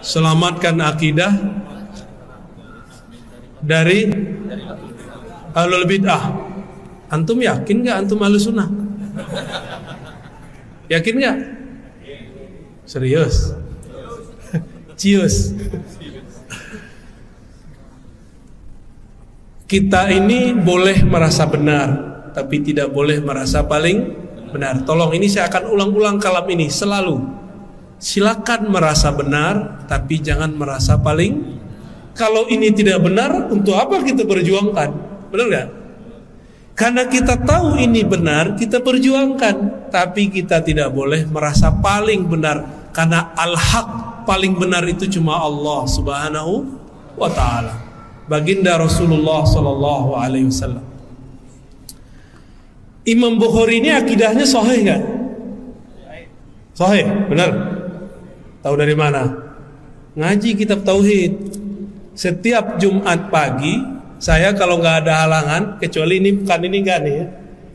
Selamatkan akidah dari ahlul bid'ah. Antum yakin nggak antum ahlus sunnah? Yakin nggak? Serius? Cius. Kita ini boleh merasa benar, tapi tidak boleh merasa paling benar. Tolong, ini saya akan ulang-ulang kalam ini selalu. Silakan merasa benar, tapi jangan merasa paling. Kalau ini tidak benar, untuk apa kita perjuangkan? Benar nggak? Karena kita tahu ini benar, kita perjuangkan. Tapi kita tidak boleh merasa paling benar, karena al-haq, paling benar itu cuma Allah Subhanahu wa ta'ala. Baginda Rasulullah Sallallahu Alaihi Wasallam. Imam Bukhari ini akidahnya sahih nggak? Sahih, benar. Tahu dari mana? Ngaji kitab tauhid. Setiap Jumat pagi, saya kalau nggak ada halangan, kecuali ini bukan ini enggak nih ya,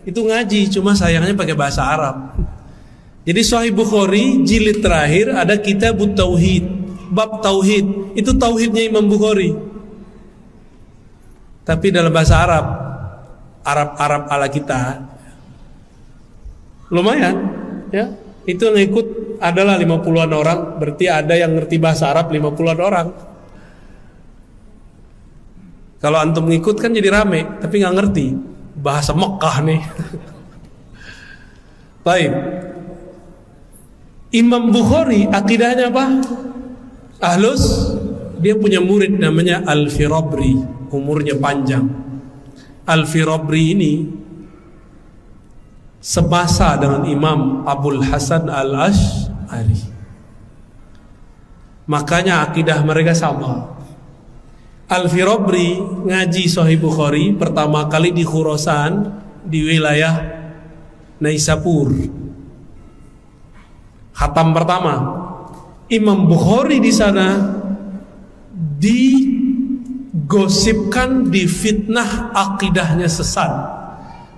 itu ngaji. Cuma sayangnya pakai bahasa Arab. Jadi Sahih Bukhari jilid terakhir ada kitab tauhid, bab tauhid. Itu tauhidnya Imam Bukhari. Tapi dalam bahasa Arab, Arab ala kita, lumayan, ya. Itu yang ikut adalah 50-an orang, berarti ada yang ngerti bahasa Arab 50-an orang. Kalau antum ngikut kan jadi rame, tapi nggak ngerti bahasa Mekah nih. Baik. Imam Bukhari akidahnya apa? Ahlus. Dia punya murid namanya Al-Firabri, umurnya panjang. Al-Firabri ini semasa dengan Imam Abul Hasan Al-Ash'ari. Makanya akidah mereka sama. Al-Firabri ngaji Sahih Bukhari pertama kali di Khurasan, di wilayah Naisapur. Khatam pertama. Imam Bukhari di sana digosipkan, difitnah akidahnya sesat.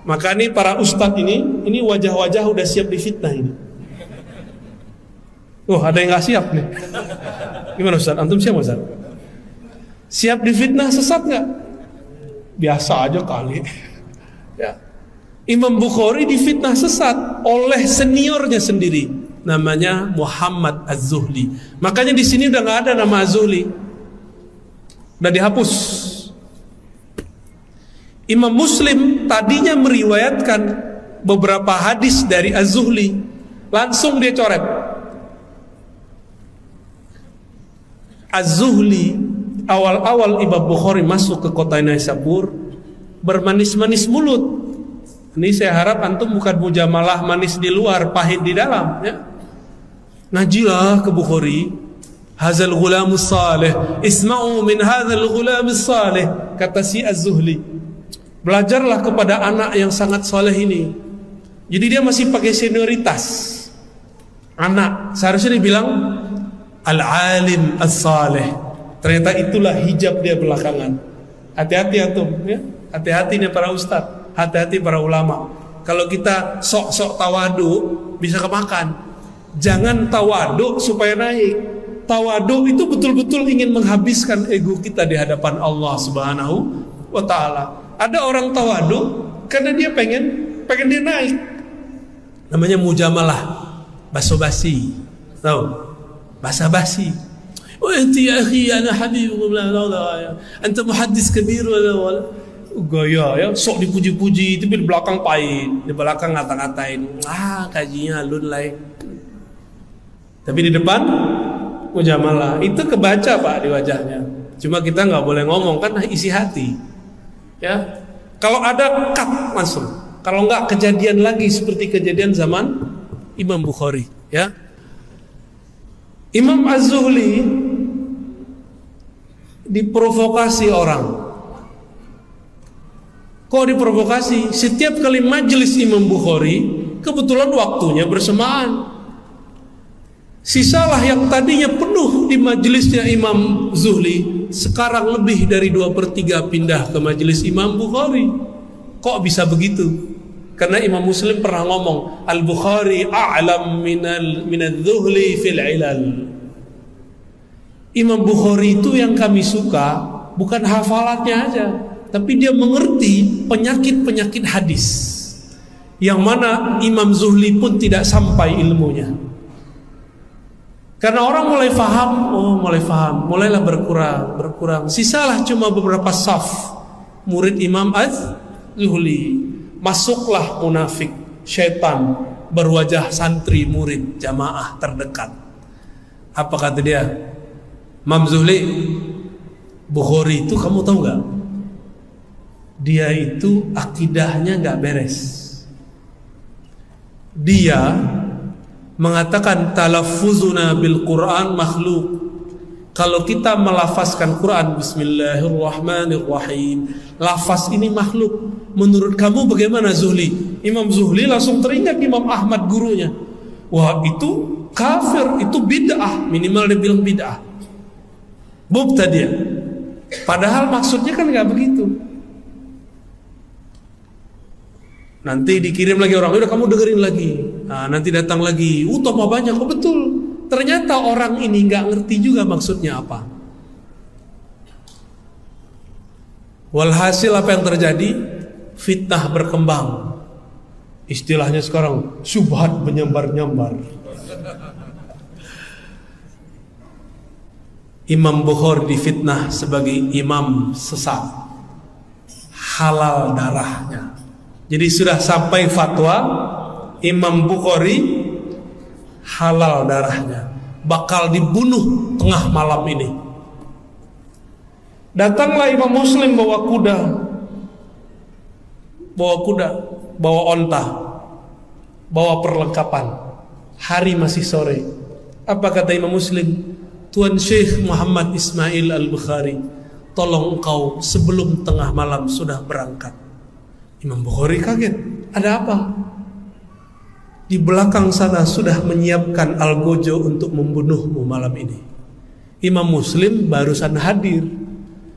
Maka nih para ustadz ini wajah-wajah udah siap difitnah ini. Oh, ada yang nggak siap nih. Gimana Ustadz? Antum siap Ustadz? Siap difitnah sesat nggak? Biasa aja kali. Ya. Imam Bukhari difitnah sesat oleh seniornya sendiri, namanya Muhammad Az-Zuhli. Makanya di sini udah nggak ada nama Az-Zuhli. Udah dihapus. Imam Muslim tadinya meriwayatkan beberapa hadis dari Az-Zuhli, langsung dia coret. Az-Zuhli awal-awal Imam Bukhari masuk ke kota Naisapur bermanis-manis mulut. Ini saya harap antum bukan mujamalah manis di luar, pahit di dalam, ya. Ngajilah ke Bukhari. Hazal ghulamus salih, isma'u min hadzal ghulamis salih, kata si Az-Zuhli. Belajarlah kepada anak yang sangat soleh ini. Jadi dia masih pakai senioritas. Anak, seharusnya dibilang al-alim as-salih. Ternyata itulah hijab dia belakangan. Hati-hati antum, ya. Hati-hati nih para ustadz, hati-hati para ulama. Kalau kita sok-sok tawadu bisa kemakan. Jangan tawadu supaya naik. Tawadu itu betul-betul ingin menghabiskan ego kita di hadapan Allah Subhanahu wa ta'ala. Ada orang tawadu karena dia pengen dia naik. Namanya mujamalah, basa-basi. Tahu? Basa-basi. Oh enti ya akhi ana habibullah la anta muhaddis kabir wala gaya ya, sok dipuji-puji tapi di belakang pahit, di belakang ngata-ngatain. Kajinya alun lain. Tapi di depan mujamalah, itu kebaca Pak di wajahnya. Cuma kita nggak boleh ngomong kan isi hati. Ya, kalau ada cut langsung. Kalau nggak kejadian lagi seperti kejadian zaman Imam Bukhari. Ya, Imam Az-Zuhli diprovokasi orang. Kok diprovokasi? Setiap kali majelis Imam Bukhari kebetulan waktunya bersamaan. Sisalah yang tadinya penuh di majelisnya Imam Zuhli, sekarang lebih dari 2/3 pindah ke majelis Imam Bukhari. Kok bisa begitu? Karena Imam Muslim pernah ngomong, Al-Bukhari a'lam minal Zuhli fil ilal. Imam Bukhari itu yang kami suka bukan hafalannya aja, tapi dia mengerti penyakit-penyakit hadis yang mana Imam Zuhli pun tidak sampai ilmunya. Karena orang mulai faham, mulailah berkurang. Sisalah cuma beberapa saf murid Imam Az-Zuhli. Masuklah munafik, syaitan berwajah santri murid jamaah terdekat. Apa kata dia? Imam Zuhli, Bukhari itu kamu tahu nggak? Dia itu akidahnya nggak beres. Dia mengatakan talaffuzuna bil Quran makhluk. Kalau kita melafazkan Quran Bismillahirrahmanirrahim, lafaz ini makhluk. Menurut kamu bagaimana Zuhli? Imam Zuhli langsung teringat Imam Ahmad gurunya. Wah, itu kafir, itu bid'ah, minimal dia bilang bid'ah. Mubtadi'. Padahal maksudnya kan nggak begitu. Nanti dikirim lagi orang, udah kamu dengerin lagi. Nah, nanti datang lagi, tambah banyak. Oh betul, ternyata orang ini nggak ngerti juga maksudnya apa. Walhasil apa yang terjadi? Fitnah berkembang. Istilahnya sekarang syubhat menyambar-nyambar. Imam Bukhari difitnah sebagai imam sesat, halal darahnya. Jadi sudah sampai fatwa Imam Bukhari halal darahnya, bakal dibunuh tengah malam ini. Datanglah Imam Muslim bawa kuda, bawa onta, bawa perlengkapan. Hari masih sore. Apa kata Imam Muslim? Tuan Syekh Muhammad Ismail Al-Bukhari, tolong engkau sebelum tengah malam sudah berangkat. Imam Bukhari kaget, ada apa? Di belakang sana sudah menyiapkan algojo untuk membunuhmu malam ini. Imam Muslim barusan hadir.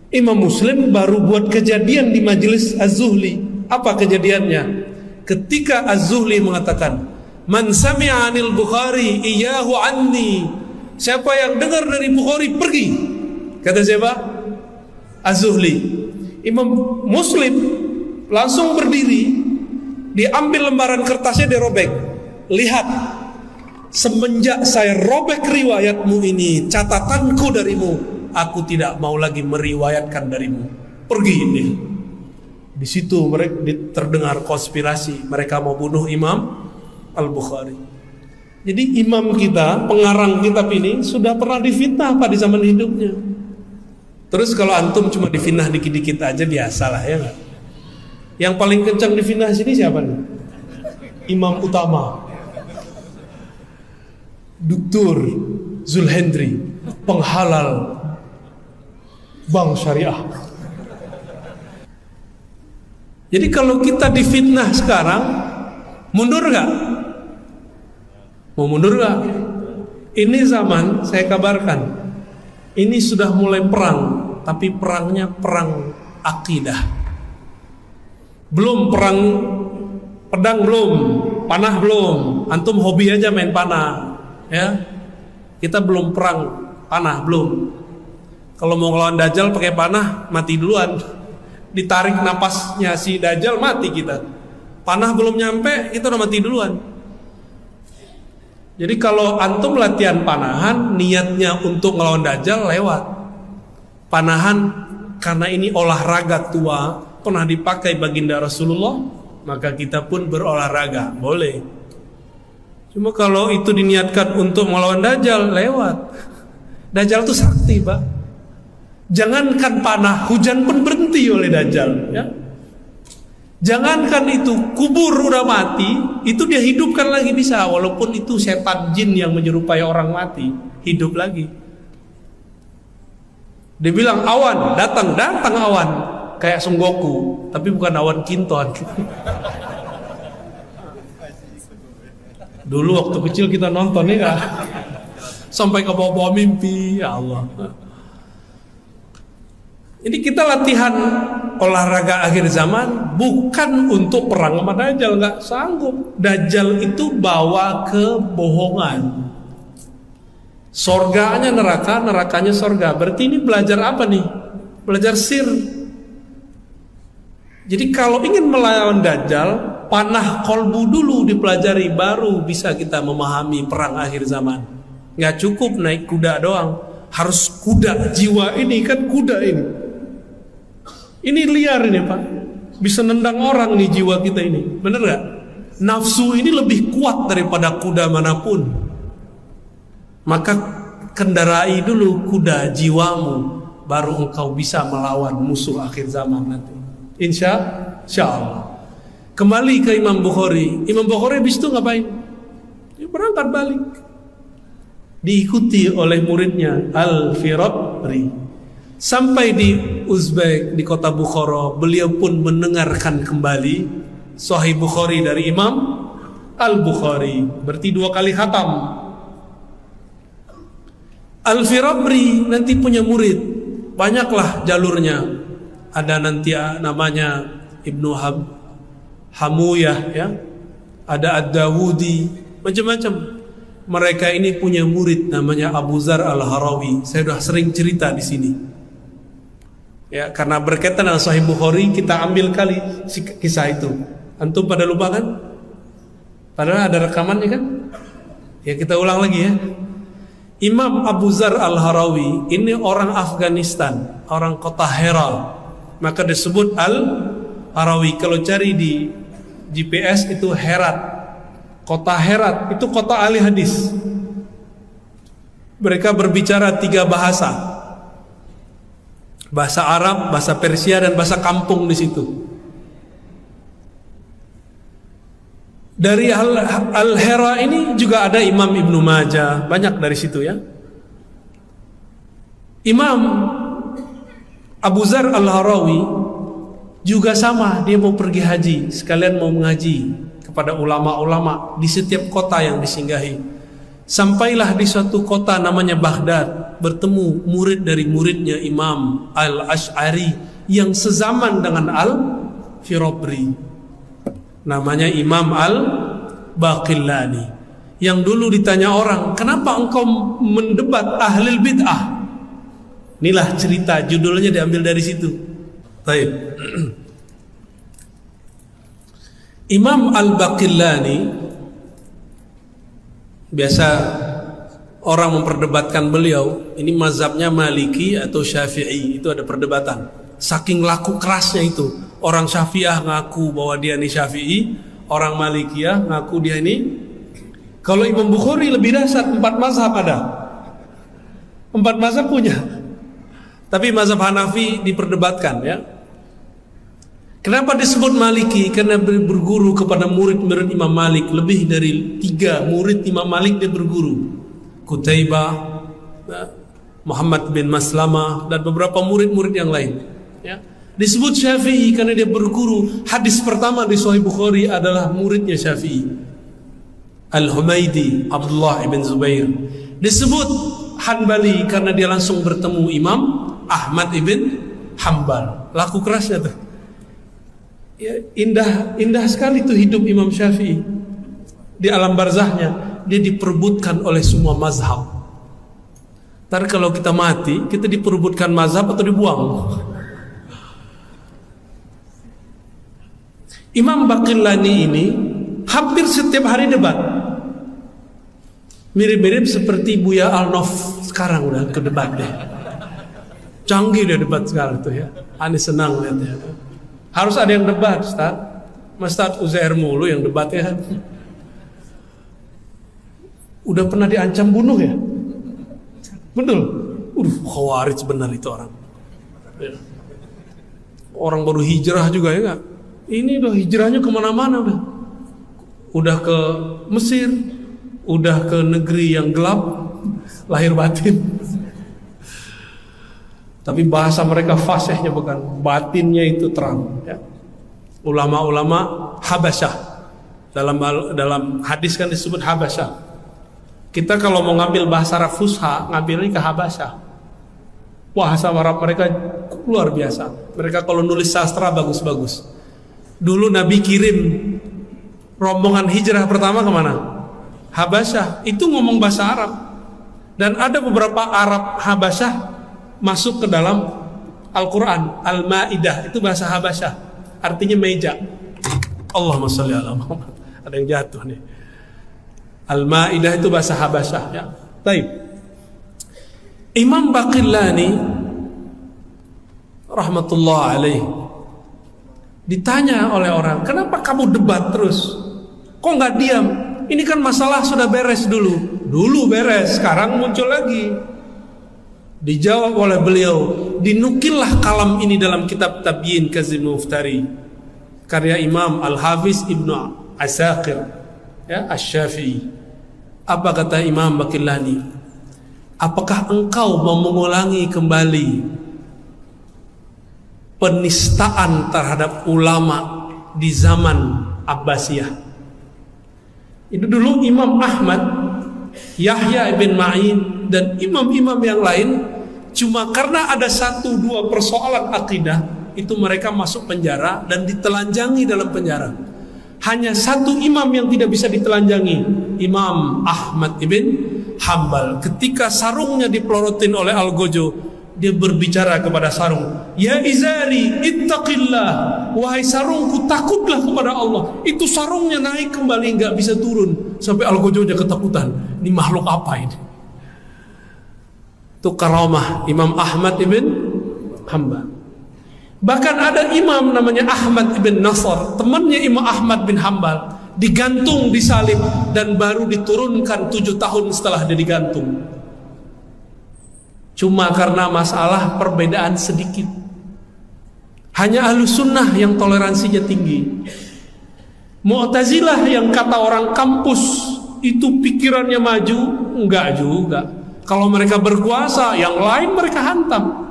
Imam Muslim baru buat kejadian di majelis Az-Zuhli. Apa kejadiannya? Ketika Az-Zuhli mengatakan, "Man sami'a 'anil Bukhari iyyahu 'anni." Siapa yang dengar dari Bukhari pergi. Kata siapa? Az-Zuhli. Imam Muslim langsung berdiri, diambil lembaran kertasnya, dirobek. Lihat, semenjak saya robek riwayatmu ini, catatanku darimu, aku tidak mau lagi meriwayatkan darimu. Pergi ini. Di situ mereka terdengar konspirasi, mereka mau bunuh Imam Al-Bukhari. Jadi imam kita, pengarang kitab ini sudah pernah difitnah pada zaman hidupnya. Terus kalau antum cuma difitnah dikit-dikit aja biasalah, ya nggak? Yang paling kencang difitnah sini siapa nih? Imam utama, Dr. Zulhendri, penghalal bank syariah. Jadi kalau kita difitnah sekarang, mundur nggak? Mau mundur gak? Ini zaman, saya kabarkan, ini sudah mulai perang, tapi perangnya perang akidah. Belum perang pedang, belum panah, belum. Antum hobi aja main panah, ya. Kita belum perang panah, belum. Kalau mau ngelawan Dajjal pakai panah, mati duluan. Ditarik napasnya si Dajjal, mati kita. Panah belum nyampe, kita udah mati duluan. Jadi kalau antum latihan panahan, niatnya untuk ngelawan Dajjal lewat. Panahan karena ini olahraga tua, pernah dipakai baginda Rasulullah, maka kita pun berolahraga, boleh. Cuma kalau itu diniatkan untuk melawan Dajjal, lewat. Dajjal itu sakti, Pak. Jangankan panah, hujan pun berhenti oleh Dajjal, ya. Jangankan itu, kubur udah mati, itu dia hidupkan lagi bisa. Walaupun itu setan jin yang menyerupai orang mati, hidup lagi. Dia bilang awan, datang awan, kayak Son Goku, tapi bukan awan Kinton. Dulu waktu kecil kita nonton ya, sampai ke bawah-bawah mimpi, ya Allah. Jadi kita latihan olahraga akhir zaman bukan untuk perang sama Dajjal, nggak sanggup. Dajjal itu bawa kebohongan. Sorganya neraka, nerakanya sorga. Berarti ini belajar apa nih? Belajar sir. Jadi kalau ingin melawan Dajjal, panah kolbu dulu dipelajari, baru bisa kita memahami perang akhir zaman. Nggak cukup naik kuda doang, harus kuda jiwa ini, kan kuda ini. Ini liar ini Pak, bisa nendang orang nih jiwa kita ini, bener nggak? Nafsu ini lebih kuat daripada kuda manapun. Maka kendarai dulu kuda jiwamu, baru engkau bisa melawan musuh akhir zaman nanti. Insya Allah. Kembali ke Imam Bukhari. Imam Bukhari habis itu ngapain? Dia berangkat balik, diikuti oleh muridnya Al-Firabri. Sampai di Uzbek, di kota Bukhara, beliau pun mendengarkan kembali Sahih Bukhari dari Imam Al-Bukhari. Berarti 2 kali khatam. Al-Firabri nanti punya murid, banyaklah jalurnya. Ada nanti namanya Ibnu Hamuyah, ya. Ada Ad-Dawudi, macam-macam. Mereka ini punya murid namanya Abu Zar Al-Harawi. Saya sudah sering cerita di sini. Ya, karena berkaitan dengan Sahih Bukhari, kita ambil kali kisah itu. Antum pada lupa kan? Padahal ada rekamannya kan? Ya, kita ulang lagi ya. Imam Abu Zar Al-Harawi ini orang Afghanistan, orang kota Herat. Maka disebut Al-Harawi. Kalau cari di GPS itu Herat. Kota Herat itu kota ahli hadis. Mereka berbicara 3 bahasa. Bahasa Arab, bahasa Persia, dan bahasa kampung di situ. Dari Al-Hera ini juga ada Imam Ibnu Majah, banyak dari situ ya. Imam Abu Zar Al-Harawi juga sama, dia mau pergi haji, sekalian mau mengaji kepada ulama-ulama di setiap kota yang disinggahi. Sampailah di suatu kota namanya Baghdad, bertemu murid dari muridnya Imam Al-Ash'ari yang sezaman dengan Al-Firabri. Namanya Imam Al-Baqillani. Yang dulu ditanya orang, kenapa engkau mendebat ahlul bid'ah? Inilah cerita, judulnya diambil dari situ. Baik. Imam Al-Baqillani, biasa orang memperdebatkan beliau, ini mazhabnya Maliki atau Syafi'i, itu ada perdebatan. Saking laku kerasnya itu. Orang Syafi'ah ngaku bahwa dia ini Syafi'i, orang Malikiyah ngaku dia ini. Kalau Imam Bukhari lebih dahsyat, 4 mazhab ada. 4 mazhab punya. Tapi mazhab Hanafi diperdebatkan ya. Kenapa disebut Maliki? Karena berguru kepada murid-murid Imam Malik. Lebih dari 3 murid Imam Malik dia berguru. Qutaibah, Muhammad bin Maslamah, dan beberapa murid-murid yang lain ya. Disebut Syafi'i karena dia berguru. Hadis pertama di Sahih Bukhari adalah muridnya Syafi'i, Al-Humaidi, Abdullah ibn Zubair. Disebut Hanbali karena dia langsung bertemu Imam Ahmad ibn Hanbal. Laku kerasnya tuh ya, indah sekali tuh hidup Imam Syafi'i. Di alam barzahnya dia diperebutkan oleh semua mazhab. Ntar kalau kita mati, kita diperebutkan mazhab atau dibuang. Imam Baqillani ini hampir setiap hari debat. Mirip-mirip seperti Buya Al-Nof sekarang udah ke debat deh. Canggih dia debat sekarang tuh ya. Ani senang lihatnya. Harus ada yang debat, Ustaz Uzair mulu yang debatnya. Udah pernah diancam bunuh ya? Betul. Khawarij benar itu orang. Orang baru hijrah juga ya gak? Ini udah hijrahnya kemana-mana udah ke Mesir, udah ke negeri yang gelap, lahir batin. Tapi bahasa mereka fasihnya bukan, batinnya itu terang ya. Ulama-ulama Habasyah, dalam hadis kan disebut Habasyah. Kita kalau mau ngambil bahasa Arab Fusha, ngambilnya ke Habasyah. Bahasa Arab mereka luar biasa. Mereka kalau nulis sastra bagus-bagus. Dulu Nabi kirim rombongan hijrah pertama kemana? Habasyah. Itu ngomong bahasa Arab. Dan ada beberapa Arab Habasyah masuk ke dalam Al-Quran. Al-Ma'idah itu bahasa Habasyah, artinya meja. Allahumma sholli ala Muhammad. Ada yang jatuh nih. Al-Ma'idah itu bahasa Habasyah ya. Baik. Imam Baqillani rahmatullah alaih ditanya oleh orang, kenapa kamu debat terus? Kok nggak diam? Ini kan masalah sudah beres dulu. Dulu beres, sekarang muncul lagi. Dijawab oleh beliau, dinukillah kalam ini dalam kitab Tabyin Kazim Muftari, karya Imam Al-Hafiz Ibnu Asakir ya, Asy-Syafi'i. Apa kata Imam Baqillani? Apakah engkau mau mengulangi kembali penistaan terhadap ulama di zaman Abbasiyah? Itu dulu Imam Ahmad, Yahya ibn Ma'in dan imam-imam yang lain, cuma karena ada 1-2 persoalan akidah itu mereka masuk penjara dan ditelanjangi dalam penjara. Hanya 1 imam yang tidak bisa ditelanjangi, Imam Ahmad ibn Hanbal. Ketika sarungnya dipelorotin oleh Al-Gojo, dia berbicara kepada sarung, ya izari ittaqillah, wahai sarungku takutlah kepada Allah. Itu sarungnya naik kembali, nggak bisa turun, sampai Al-Gojonya ketakutan, ini makhluk apa ini? Itu karamah Imam Ahmad ibn Hanbal. Bahkan ada imam namanya Ahmad ibn Nasr, temannya Imam Ahmad bin Hanbal, digantung, disalib, dan baru diturunkan 7 tahun setelah dia digantung. Cuma karena masalah perbedaan sedikit. Hanya Ahlus Sunnah yang toleransinya tinggi. Mu'tazilah yang kata orang kampus itu pikirannya maju, enggak juga. Kalau mereka berkuasa, yang lain mereka hantam.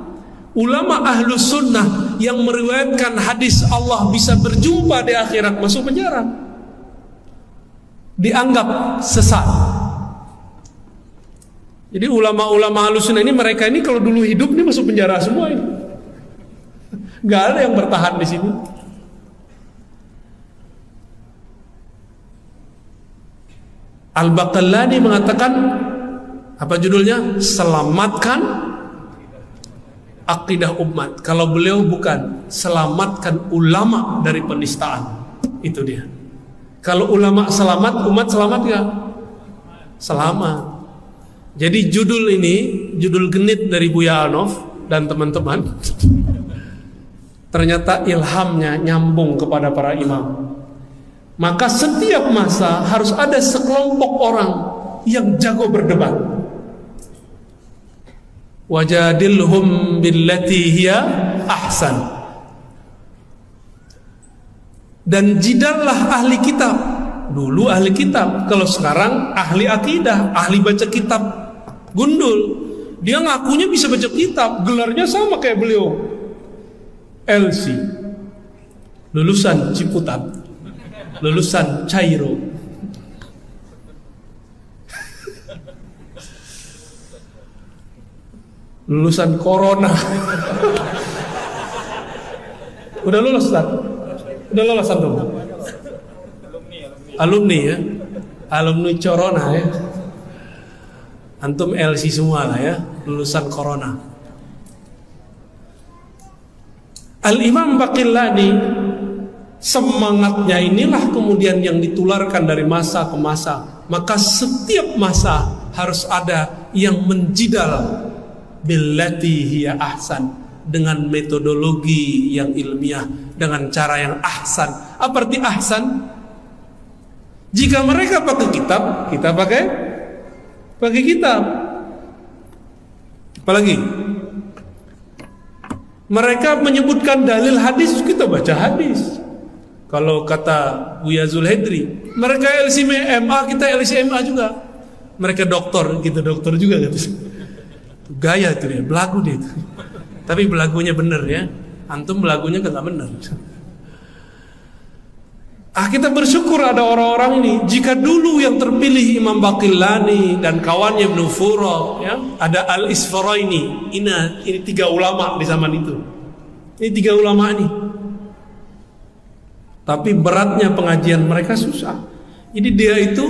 Ulama Ahlus Sunnah yang meriwayatkan hadis Allah bisa berjumpa di akhirat masuk penjara, dianggap sesat. Jadi ulama-ulama Ahlus Sunnah ini, mereka ini kalau dulu hidup ini masuk penjara semua ini. Gak ada yang bertahan di sini. Al-Baqillani mengatakan, apa judulnya? Selamatkan akidah umat. Kalau beliau bukan, selamatkan ulama dari penistaan. Itu dia. Kalau ulama selamat, umat selamat gak? Selamat. Jadi judul ini, judul genit dari Buya Anof dan teman-teman, ternyata ilhamnya nyambung kepada para imam. Maka setiap masa harus ada sekelompok orang yang jago berdebat. Wajadilhum billati hiya ahsan. Dan jidallah ahli kitab. Dulu ahli kitab, kalau sekarang ahli akidah, ahli baca kitab. Gundul, dia ngakunya bisa baca kitab, gelarnya sama kayak beliau, LC, lulusan Ciputat, lulusan Cairo. Lulusan Corona. Udah lulus tak? Udah lulus antum? Alumni ya, alumni Corona ya. Antum LC semua lah ya, lulusan Corona. Al-Imam Baqillani, semangatnya inilah kemudian yang ditularkan dari masa ke masa. Maka setiap masa harus ada yang menjidal billati hiya ahsan, dengan metodologi yang ilmiah, dengan cara yang ahsan. Apa arti ahsan? Jika mereka pakai kitab, kita pakai kitab. Apalagi mereka menyebutkan dalil hadis, kita baca hadis. Kalau kata Buya Zulhedri, mereka LCMA, kita LCMA juga. Mereka doktor, kita doktor juga gitu. Gaya itu dia, belagu dia itu. Tapi belagunya bener ya. Antum belagunya kagak bener. Kita bersyukur ada orang-orang ini. Jika dulu yang terpilih Imam Baqillani dan kawannya Ibnu Fura, ya, ada Al-Isfaraini. Ini 3 ulama di zaman itu. Ini 3 ulama ini. Tapi beratnya pengajian mereka susah. Jadi dia itu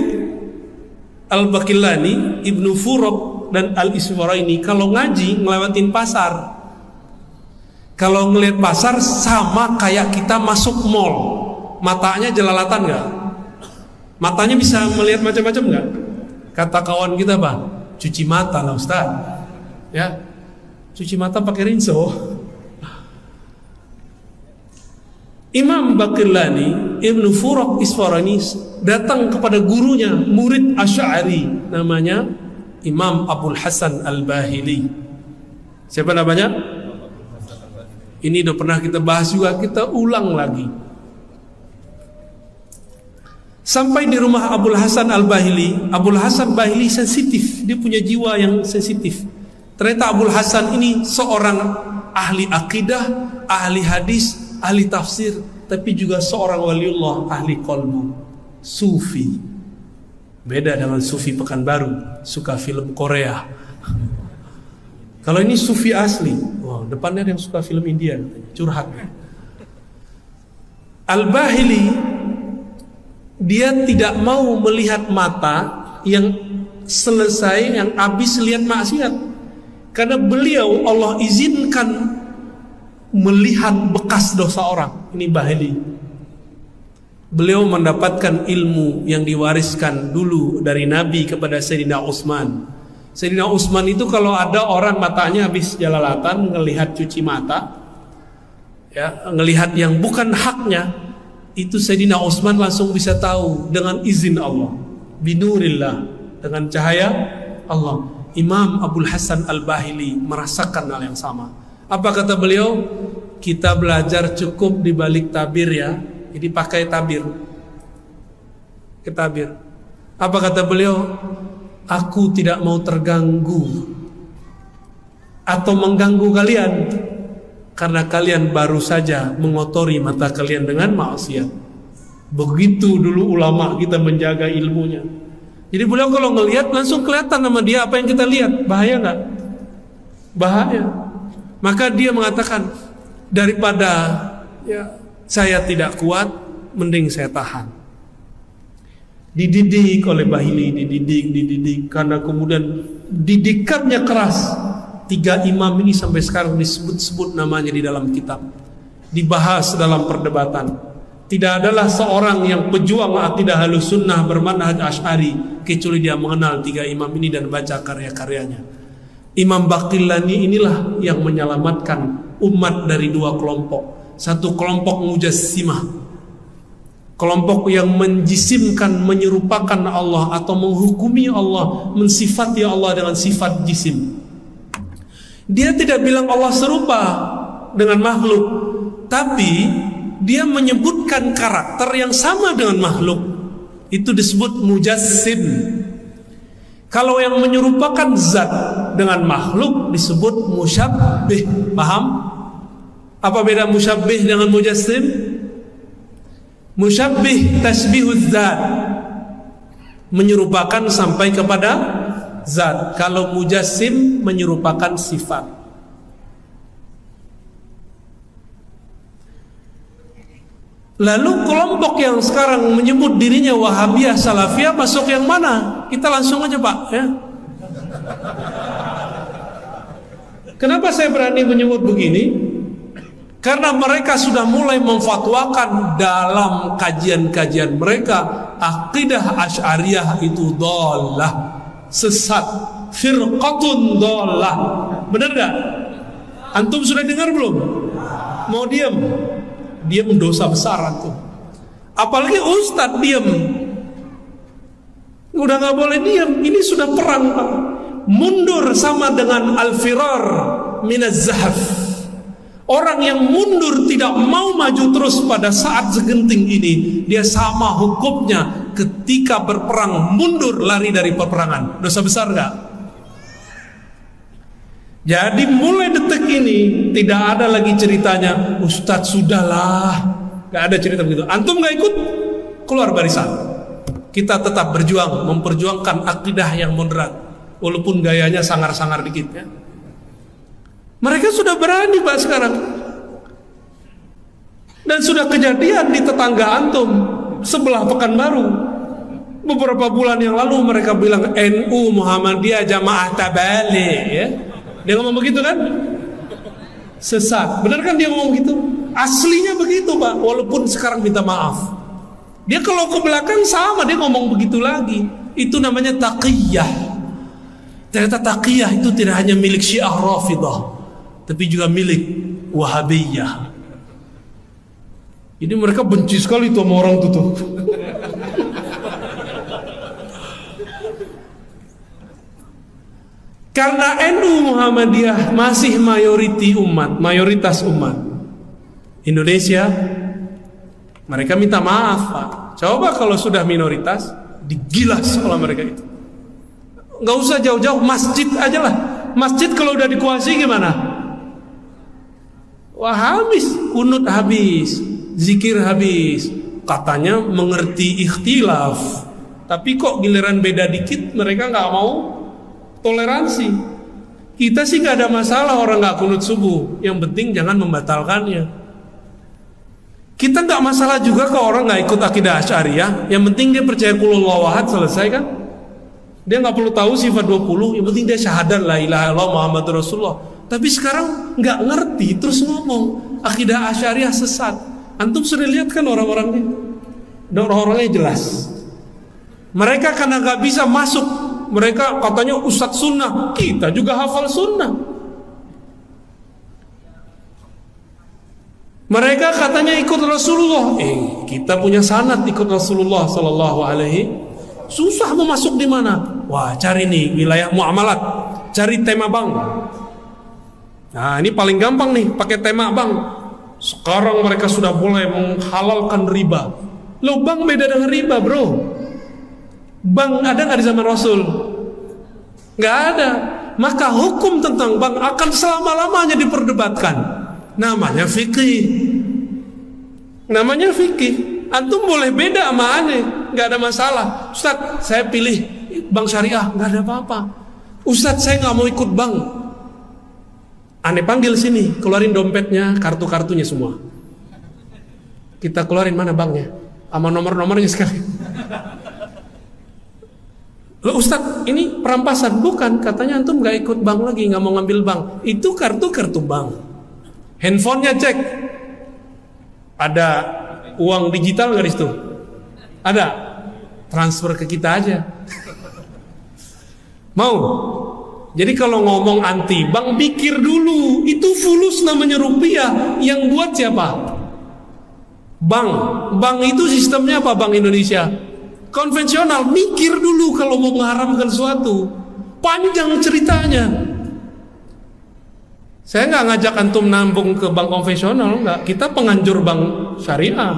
Al-Baqillani, Ibnu Fura dan Al-Isfaraini kalau ngaji ngelewatin pasar. Kalau ngelihat pasar sama kayak kita masuk mall. Matanya jelalatan nggak? Matanya bisa melihat macam-macam nggak? Kata kawan kita, Bang, cuci mata lah Ustaz. Ya, cuci mata pakai rinso. Imam Baqillani Ibnu Furuq Isfarani datang kepada gurunya, murid Asy'ari, namanya Imam Abul Hasan Al-Bahili. Siapa namanya? Ini udah pernah kita bahas juga, kita ulang lagi. Sampai di rumah Abul Hasan Al-Bahili. Abul Hasan Bahili sensitif, dia punya jiwa yang sensitif. Ternyata Abul Hasan ini seorang ahli akidah, ahli hadis, ahli tafsir, tapi juga seorang waliullah, ahli qalbu, sufi. Beda dengan sufi Pekanbaru, suka film Korea. Kalau ini sufi asli. Wow, depannya ada yang suka film India, curhat. Al-Bahili, dia tidak mau melihat mata yang selesai, yang habis lihat maksiat. Karena beliau Allah izinkan melihat bekas dosa orang. Ini Bahili. Beliau mendapatkan ilmu yang diwariskan dulu dari Nabi kepada Sayyidina Utsman. Sayyidina Utsman itu kalau ada orang matanya habis jelalatan, ngelihat cuci mata, ya, ngelihat yang bukan haknya, itu Sayyidina Utsman langsung bisa tahu dengan izin Allah, binurillah, dengan cahaya Allah. Imam Abul Hasan Al-Bahili merasakan hal yang sama. Apa kata beliau? Kita belajar cukup di balik tabir ya. Jadi pakai tabir. Ketabir. Apa kata beliau? Aku tidak mau terganggu atau mengganggu kalian, karena kalian baru saja mengotori mata kalian dengan maksiat. Begitu dulu ulama kita menjaga ilmunya. Jadi beliau kalau ngelihat langsung kelihatan sama dia apa yang kita lihat. Bahaya nggak? Bahaya. Maka dia mengatakan, daripada ya, saya tidak kuat, mending saya tahan. Dididik oleh Bahili, dididik, karena kemudian didikannya keras. 3 imam ini sampai sekarang disebut-sebut namanya di dalam kitab, dibahas dalam perdebatan. Tidak adalah seorang yang pejuang akidah Ahlus Sunnah bermanhaj Asy'ari kecuali dia mengenal 3 imam ini dan baca karya-karyanya. Imam Baqillani inilah yang menyelamatkan umat dari 2 kelompok. Satu kelompok Mujassimah, kelompok yang menjisimkan, menyerupakan Allah atau menghukumi Allah, mensifati Allah dengan sifat jisim. Dia tidak bilang Allah serupa dengan makhluk, tapi dia menyebutkan karakter yang sama dengan makhluk. Itu disebut mujassim. Kalau yang menyerupakan zat dengan makhluk disebut musyabbih. Paham? Apa beda musyabbih dengan mujassim? Musyabbih tasbihuz zat, menyerupakan sampai kepada zat. Kalau mujassim menyerupakan sifat. Lalu kelompok yang sekarang menyebut dirinya Wahabiyah Salafiyah masuk yang mana? Kita langsung aja Pak ya. Kenapa saya berani menyebut begini? Karena mereka sudah mulai memfatwakan dalam kajian-kajian mereka, akidah Asy'ariyah itu dhalah, sesat, firqatun dhalah. Benar gak? Antum sudah dengar belum? Mau diam? Diam dosa besar antum. Apalagi ustadz diam. Udah gak boleh diam. Ini sudah perang Pak. Mundur sama dengan al-firar minaz zahaf. Orang yang mundur tidak mau maju terus pada saat segenting ini, dia sama hukumnya ketika berperang mundur lari dari peperangan. Dosa besar gak? Jadi mulai detik ini tidak ada lagi ceritanya Ustadz sudahlah, gak ada cerita begitu. Antum gak ikut, keluar barisan. Kita tetap berjuang, memperjuangkan akidah yang moderat, walaupun gayanya sangar-sangar dikit ya. Mereka sudah berani Pak sekarang. Dan sudah kejadian di tetangga antum sebelah Pekanbaru. Beberapa bulan yang lalu mereka bilang NU Muhammadiyah Jamaah Tabligh, ya. Dia ngomong begitu kan? Sesat. Benar kan dia ngomong begitu? Aslinya begitu, Pak. Walaupun sekarang minta maaf. Dia kalau ke belakang sama, dia ngomong begitu lagi. Itu namanya taqiyah. Ternyata taqiyah itu tidak hanya milik Syiah Rafidhah, tapi juga milik Wahabiyah. Jadi mereka benci sekali tuh sama orang tuh. Karena NU Muhammadiyah masih mayoritas umat Indonesia, mereka minta maaf, Pak. Coba kalau sudah minoritas, digilas oleh mereka itu. Nggak usah jauh-jauh, masjid aja lah. Masjid kalau udah dikuasai gimana? Wah, habis, kunut habis, zikir habis. Katanya mengerti ikhtilaf, tapi kok giliran beda dikit mereka nggak mau toleransi. Kita sih nggak ada masalah orang nggak kunut subuh, yang penting jangan membatalkannya. Kita nggak masalah juga kalau orang nggak ikut akidah Asy'ariyah, yang penting dia percaya qul huwallahu ahad, selesai kan? Dia nggak perlu tahu sifat 20, yang penting dia syahadat la ilaha illallah Muhammadur Rasulullah. Tapi sekarang nggak ngerti, terus ngomong akidah Asy'ariyah sesat. Antum sudah lihat kan orang-orangnya? Orang-orangnya jelas. Mereka karena nggak bisa masuk, mereka katanya ustadz sunnah, kita juga hafal sunnah. Mereka katanya ikut Rasulullah, kita punya sanad ikut Rasulullah Sallallahu Alaihi. Susah mau masuk di mana? Wah, cari nih wilayah muamalat, cari tema bank. Nah, ini paling gampang nih, pakai tema bank. Sekarang mereka sudah boleh menghalalkan riba. Loh, bank beda dengan riba, bro. Bank ada nggak di zaman Rasul? Nggak ada. Maka hukum tentang bank akan selama-lamanya diperdebatkan. Namanya fikih. Namanya fikih. Antum boleh beda sama aneh, nggak ada masalah. Ustadz, saya pilih bank syariah, nggak ada apa-apa. Ustadz, saya nggak mau ikut bank. Aneh panggil sini, keluarin dompetnya, kartu-kartunya semua. Kita keluarin mana banknya, sama nomor-nomornya sekali. Loh Ustadz, ini perampasan? Bukan, katanya antum nggak ikut bank lagi, nggak mau ngambil bank. Itu kartu bank. Handphonenya cek, ada uang digital nggak di situ? Ada, transfer ke kita aja. Mau? Jadi kalau ngomong anti bank, pikir dulu, itu fulus namanya rupiah. Yang buat siapa? Bank. Bank itu sistemnya apa? Bank Indonesia konvensional. Mikir dulu kalau mau mengharamkan sesuatu. Panjang ceritanya. Saya nggak ngajak antum nambung ke bank konvensional, nggak. Kita penganjur bank syariah.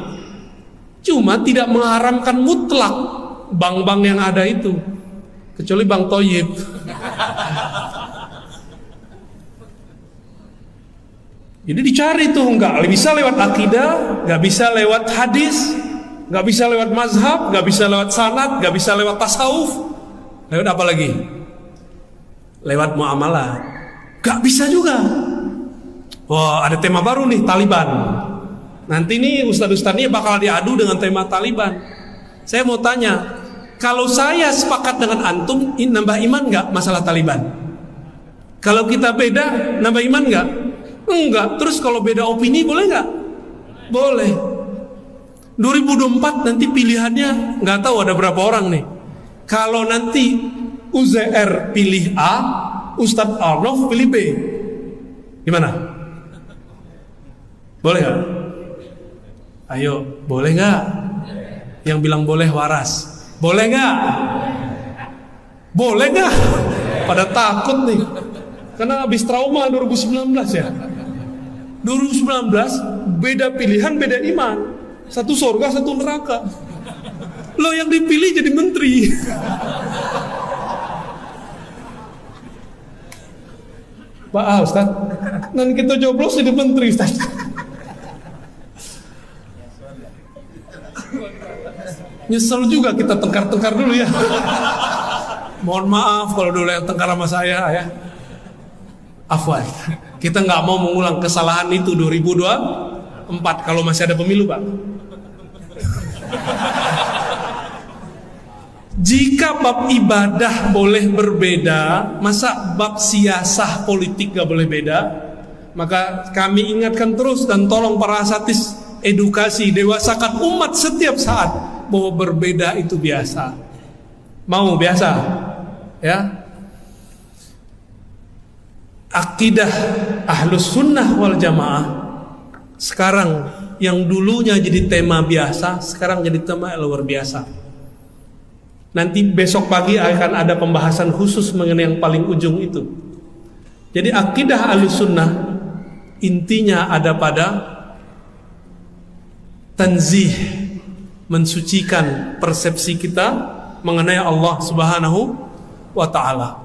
Cuma tidak mengharamkan mutlak bank-bank yang ada itu, kecuali bank Toyib. Jadi dicari tuh, nggak bisa lewat akidah, nggak bisa lewat hadis, nggak bisa lewat mazhab, nggak bisa lewat sanad, nggak bisa lewat tasawuf. Lewat apa lagi? Lewat muamalah. Nggak bisa juga. Wah, ada tema baru nih, Taliban. Nanti nih ustadz-ustadznya bakal diadu dengan tema Taliban. Saya mau tanya, kalau saya sepakat dengan antum, ini nambah iman nggak masalah Taliban? Kalau kita beda, nambah iman nggak? Enggak. Terus kalau beda opini boleh nggak? Boleh. 2024 nanti pilihannya nggak tahu ada berapa orang nih. Kalau nanti UZR pilih A, Ustadz Arnof pilih B, gimana? Boleh nggak? Ayo, boleh nggak? Yang bilang boleh waras. Boleh nggak? Boleh nggak? Pada takut nih, karena habis trauma 2019 ya. 2019 beda pilihan, beda iman. Satu surga, satu neraka. Lo yang dipilih jadi menteri. Pak Ustaz, nanti kita joblos jadi menteri Ustaz. Nyesel juga kita tengkar-tengkar dulu ya. Mohon maaf kalau dulu yang tengkar sama saya ya. Afwan. Kita nggak mau mengulang kesalahan itu 2024 kalau masih ada pemilu, Pak. Jika bab ibadah boleh berbeda, masa bab siasah politik gak boleh beda? Maka kami ingatkan terus dan tolong para asatis edukasi, dewasakan umat setiap saat bahwa berbeda itu biasa. Mau biasa? Ya. Akidah Ahlus Sunnah wal Jamaah sekarang yang dulunya jadi tema biasa, sekarang jadi tema luar biasa. Nanti besok pagi akan ada pembahasan khusus mengenai yang paling ujung itu. Jadi akidah Ahlus Sunnah intinya ada pada tanzih, mensucikan persepsi kita mengenai Allah Subhanahu wa taala.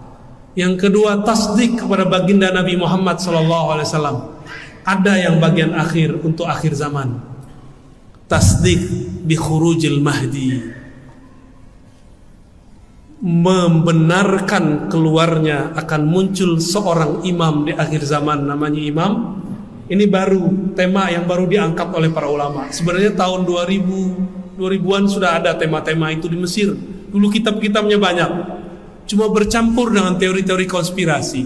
Yang kedua, tasdik kepada baginda Nabi Muhammad SAW. Ada yang bagian akhir untuk akhir zaman. Tasdik bi khurujil mahdi, membenarkan keluarnya akan muncul seorang imam di akhir zaman, namanya imam. Ini baru tema yang baru diangkat oleh para ulama. Sebenarnya tahun 2000-an sudah ada tema-tema itu di Mesir. Dulu kitab-kitabnya banyak, cuma bercampur dengan teori-teori konspirasi.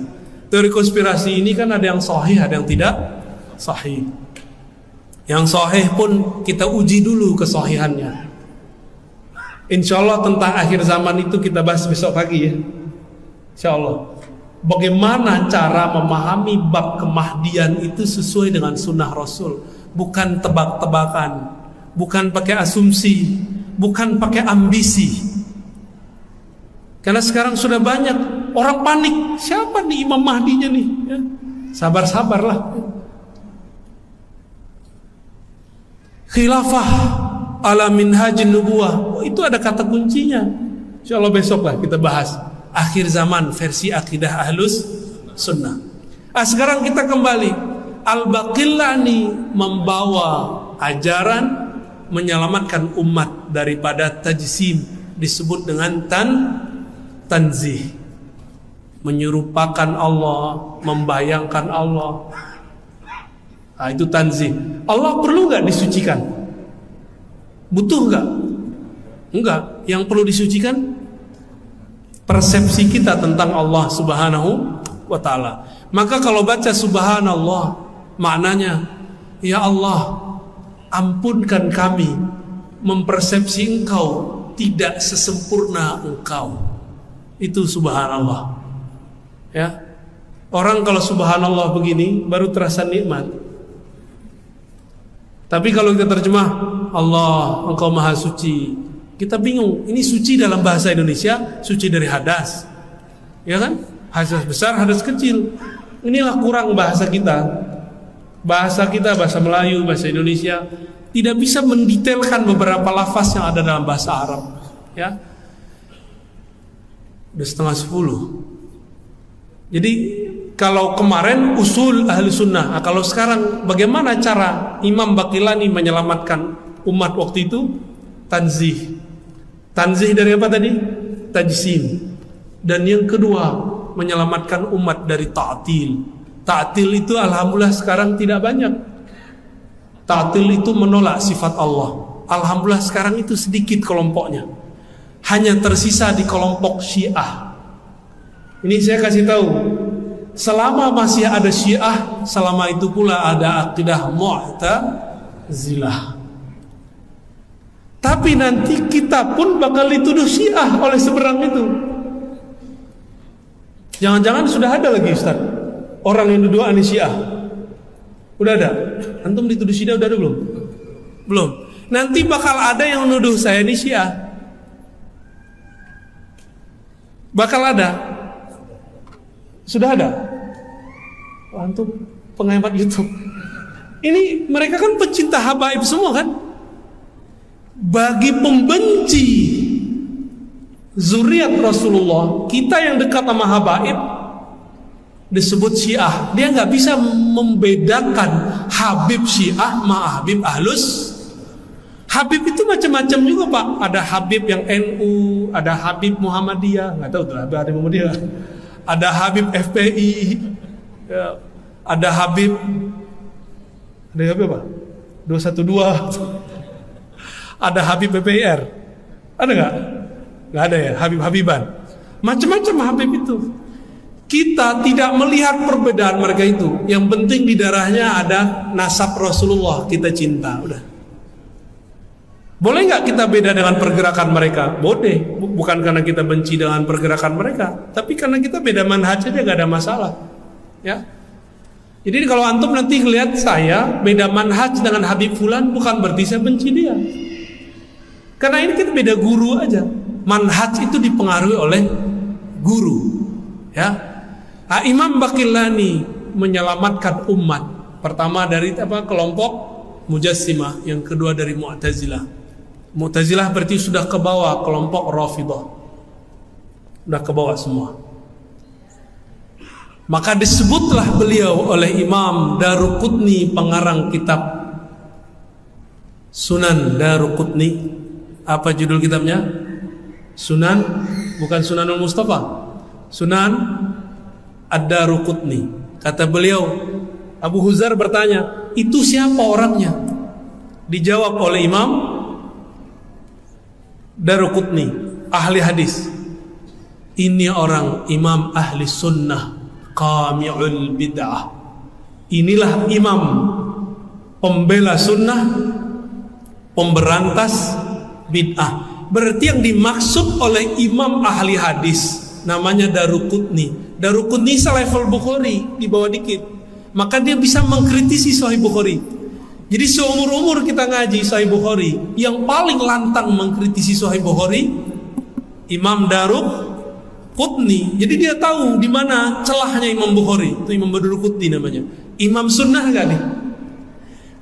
Teori konspirasi ini kan ada yang sahih, ada yang tidak sahih. Yang sahih pun kita uji dulu kesahihannya. Insya Allah tentang akhir zaman itu kita bahas besok pagi ya. Insya Allah. Bagaimana cara memahami bab kemahdian itu sesuai dengan sunnah Rasul. Bukan tebak-tebakan, bukan pakai asumsi, bukan pakai ambisi. Karena sekarang sudah banyak orang panik, siapa nih Imam Mahdinya nih ya. Sabar-sabarlah. Khilafah ala minhajin nubuwah, itu ada kata kuncinya. Insyaallah besok lah kita bahas akhir zaman versi akidah Ahlus Sunnah. Sekarang kita kembali. Al-Baqillani membawa ajaran menyelamatkan umat daripada tajsim, disebut dengan tanzih, menyerupakan Allah, membayangkan Allah. Itu tanzih. Allah perlu nggak disucikan? Butuh nggak? Enggak. Yang perlu disucikan persepsi kita tentang Allah Subhanahu wa ta'ala. Maka kalau baca subhanallah, maknanya ya Allah, ampunkan kami mempersepsi Engkau tidak sesempurna Engkau. Itu subhanallah. Ya. Orang kalau subhanallah begini baru terasa nikmat. Tapi kalau kita terjemah Allah, Engkau Maha Suci, kita bingung. Ini suci dalam bahasa Indonesia, suci dari hadas, ya kan? Hadas besar, hadas kecil. Inilah kurang bahasa kita. Bahasa kita, bahasa Melayu, bahasa Indonesia tidak bisa mendetailkan beberapa lafaz yang ada dalam bahasa Arab. Ya, udah 9:30. Jadi kalau kemarin usul ahli sunnah, kalau sekarang bagaimana cara Imam Baqillani menyelamatkan umat waktu itu? Tanzih. Tanzih dari apa tadi? Tajsim. Dan yang kedua, menyelamatkan umat dari ta'til. Ta'til itu alhamdulillah sekarang tidak banyak. Ta'til itu menolak sifat Allah. Alhamdulillah sekarang itu sedikit kelompoknya. Hanya tersisa di kelompok Syiah. Ini saya kasih tahu, selama masih ada Syiah, selama itu pula ada akidah Mu'tazilah. Tapi nanti kita pun bakal dituduh Syiah oleh seberang itu. Jangan-jangan sudah ada lagi Ustaz orang yang duduk aneh Syiah. Udah ada? Antum dituduh Syiah udah ada belum? Belum. Nanti bakal ada yang nuduh saya ini Syiah. Bakal ada. Sudah ada. Antum penghemat YouTube. Ini mereka kan pecinta habaib semua kan? Bagi pembenci zuriat Rasulullah, kita yang dekat sama habaib disebut Syiah. Dia nggak bisa membedakan Habib Syiah sama Habib Ahlus. Habib itu macam-macam juga Pak. Ada Habib yang NU, ada Habib Muhammadiyah, nggak tahu tuh ada Muhammadiyah. Ada Habib FPI, ya, ada Habib apa? 212. Ada Habib BPR. Ada nggak? Nggak ada ya, Habib-Habiban. Macam-macam Habib itu. Kita tidak melihat perbedaan mereka itu. Yang penting di darahnya ada nasab Rasulullah, kita cinta, udah. Boleh nggak kita beda dengan pergerakan mereka? Boleh. Bukan karena kita benci dengan pergerakan mereka, tapi karena kita beda manhaj aja, nggak ada masalah. Ya. Jadi kalau antum nanti lihat saya beda manhaj dengan Habib Fulan, bukan berarti saya benci dia. Karena ini kita beda guru aja. Manhaj itu dipengaruhi oleh guru. Ya. Nah, Imam Baqillani menyelamatkan umat. Pertama dari kelompok Mujassimah, yang kedua dari Mu'tazilah. Mu'tazilah berarti sudah ke bawah kelompok Rafidhah. Sudah ke bawah semua. Maka disebutlah beliau oleh Imam Daruqutni, pengarang kitab Sunan Daruqutni. Apa judul kitabnya? Sunan, bukan Sunanul Mustafa. Sunan Ad-Daruqutni. Kata beliau, Abu Huzar bertanya, itu siapa orangnya? Dijawab oleh Imam Daruqutni, ahli hadis. Ini orang imam ahli sunnah, qami'ul bid'ah. Inilah imam pembela sunnah, pemberantas bid'ah. Berarti yang dimaksud oleh imam ahli hadis namanya Daruqutni. Daruqutni selevel Bukhari, di bawah dikit. Maka dia bisa mengkritisi Sahih Bukhari. Jadi seumur-umur kita ngaji Sahih Bukhari, yang paling lantang mengkritisi Sahih Bukhari Imam Daruqutni. Jadi dia tahu di mana celahnya Imam Bukhari. Itu Imam Daruqutni namanya. Imam sunnah gak nih?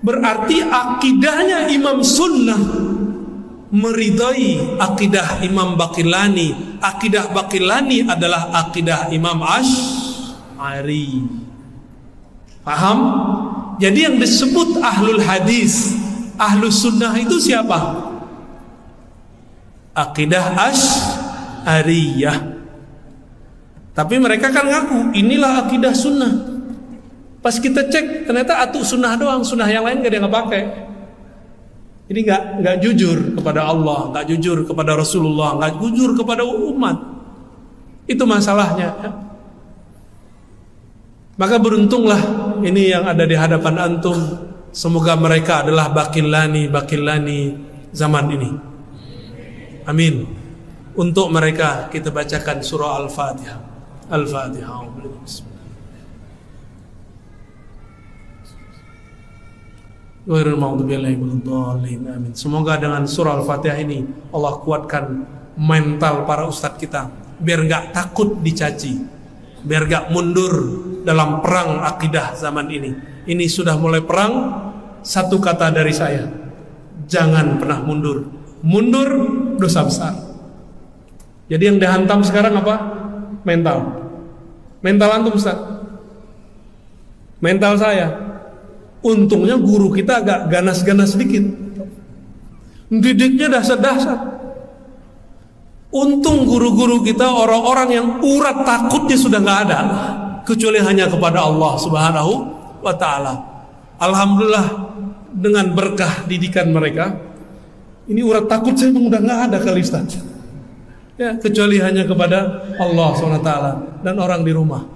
Berarti akidahnya Imam sunnah meridai akidah Imam Baqillani. Akidah Baqillani adalah akidah Imam Asy'ari. Paham? Jadi yang disebut ahlul hadis, ahlus sunnah itu siapa? Akidah Asy'ariyah. Tapi mereka kan ngaku inilah akidah sunnah. Pas kita cek ternyata atu sunnah doang, sunnah yang lain gak ada yang pakai. Jadi nggak jujur kepada Allah, nggak jujur kepada Rasulullah, nggak jujur kepada umat. Itu masalahnya. Ya. Maka beruntunglah ini yang ada di hadapan antum. Semoga mereka adalah Baqillani zaman ini. Amin. Untuk mereka kita bacakan surah Al-Fatihah. Al-Fatihah. Amin. Semoga dengan surah Al-Fatihah ini Allah kuatkan mental para ustadz kita, biar gak takut dicaci, biar gak mundur dalam perang akidah zaman ini. Ini sudah mulai perang. Satu kata dari saya, jangan pernah mundur. Mundur dosa besar. Jadi yang dihantam sekarang apa? Mental. Mental antum Ustaz. Mental saya. Untungnya guru kita agak ganas-ganas sedikit. Didiknya dasar-dasar. Untung guru-guru kita orang-orang yang urat takutnya sudah nggak ada, kecuali hanya kepada Allah Subhanahu wa ta'ala. Alhamdulillah dengan berkah didikan mereka, ini urat takut saya memang udah nggak ada kali Ustaz. Ya, kecuali hanya kepada Allah Subhanahu wa ta'ala dan orang di rumah.